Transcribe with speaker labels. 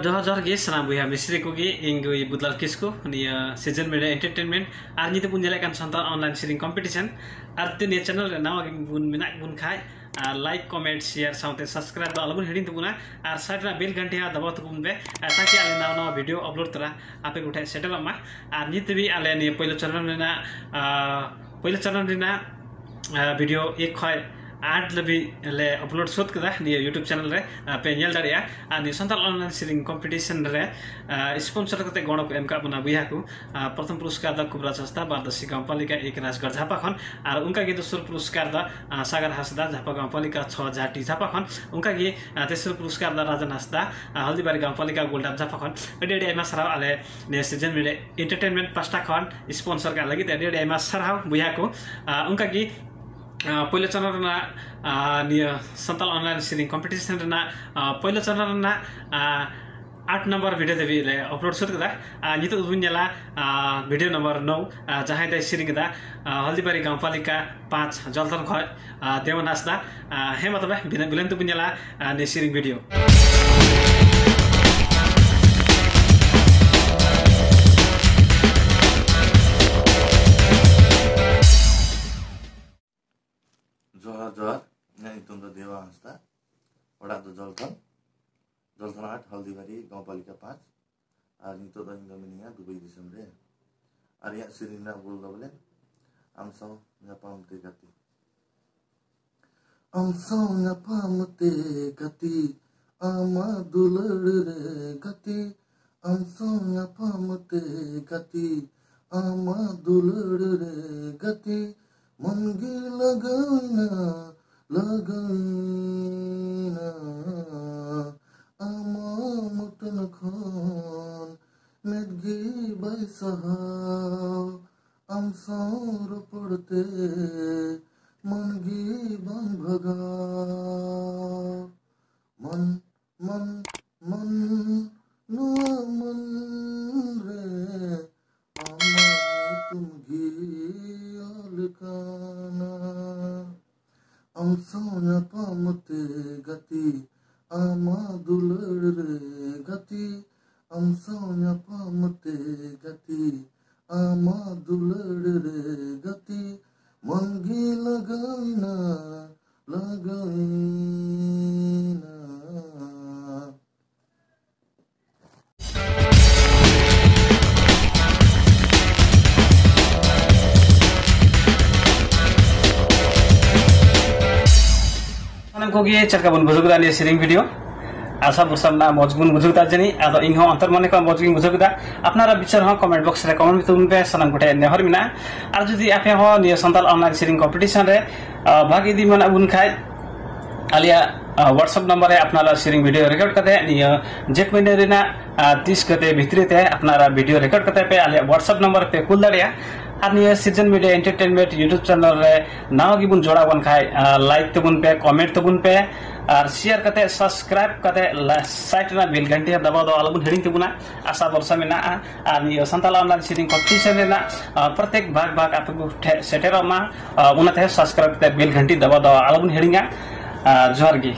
Speaker 1: जोहर जोहर गे सना बुया मिस्री को गे इंगो बुदलाल किसको निया सीजन में एंटरटेनमेंट आर निते बुन जले kan संतान ऑनलाइन सीरिंग कंपटीशन आर ते ने चैनल रे नावा बुन मिना बुन खाय लाइक कमेंट शेयर साउते सब्सक्राइब द अलबुन हेडिंग तबुना आर साइड ना बेल घंटी हा दबाव तबुन बे ताकि आले नाव नाव वीडियो अपलोड तरा आपे उठे सेटल मा आर निते भी आले नि पहिलो चरण रेना वीडियो एक खय आठ लबी ले अपलोड सोद कदा नि यूट्यूब चैनल रे पे नेल दाड़िया आ नि संताल ऑनलाइन सीरिंग कंपटीशन रे स्पॉन्सर करते गण को एमका बना बुया को प्रथम पुरस्कार द कुबरा सस्ता बारदसी गांवपालिका एक राजगढ़ झापा खन और उनका के दोस्रो पुरस्कार द सागर हासदा झापा गांवपालिका 6 झाटी झापा खन उनका के तेस्रो पुरस्कार द राजन हासदा हल्दीबारी गांवपालिका गोल्डा झापा खन एडे एमा सराव आले ने सीजन में एंटरटेनमेंट पास्टा खन स्पॉन्सर का लगी एडे एमा सराव बुया को उनका की पहिलो चरण ना संताल ऑनलाइन सीरिंग कंपटीशन ना पहिलो चरण ना 8 नंबर वीडियो देवी ले अपलोड सोद कदा नितो दुनियाला वीडियो नंबर 9 जहां दे सीरिंग दा हल्दीबारी गांवपालिका 5 जलथन ख देवनासदा हे मतलब बिलन तो बुनियाला ने सीरिंग वीडियो
Speaker 2: जोहर जोहर नहीं तुम तो देवा हंसता बड़ा तो जलथन 8 हल्दीबारी गांवपालिका 5 और नितो तो इंगो मिनिया दुबई दिसम रे और या सिरिना बोल दबले आमसो न्यापामते गति आमा दुलड़ रे गति आमसो न्यापामते गति आमा दुलड़ रे गति मनगी लगाइना आमा मुटन खान मेदगी बैसहाव आम सौर पड़ते मनगी बन भगाव मन मन मन नुआ मन रे आमा तुम गियालकाना आम सोना पामते गति आमा दुलड़ रे गति आम सोना पामते गति आमा दुलड़ रे गति मनगी लगाइना
Speaker 1: को गे चरका बन बुजुगदा ने सीरिंग वीडियो आशा बरसामना मजगुन बुजुगदा जनी आदो इंहो अंतर मने को मजगुन बुजुगदा अपनारा विचार हो कमेंट बॉक्स रे कमेंट तुम पे सनम गुटे नेहर मिना आर जदी आपे हो नि संताल ऑनलाइन सीरिंग कंपटीशन रे भागी दी मन बुन खाय आलिया व्हाट्सएप नंबर है अपनारा सीरिंग वीडियो रिकॉर्ड करते नि जेक महीने रेना 30 गते भितरे ते अपनारा वीडियो रिकॉर्ड करते पे आलिया व्हाट्सएप नंबर पे कुल दाड़िया आर नि season media entertainment YouTube channel रे नाव गिबुन जोड़ा बन खाय लाइक तबुन पे कमेंट तबुन पे और शेयर करते सब्सक्राइब करते साइट ना बेल घंटी दबाव दो अलबुन हेडिंग तबुना आशा वर्षा में ना आर नि संताल ऑनलाइन सीरिंग कंपटीशन रे ना प्रत्येक भाग आपको सेटेरो मा उनते सब्सक्राइब करते बेल घंटी दबाव दो अलबुन हेडिंगा जोहर गी।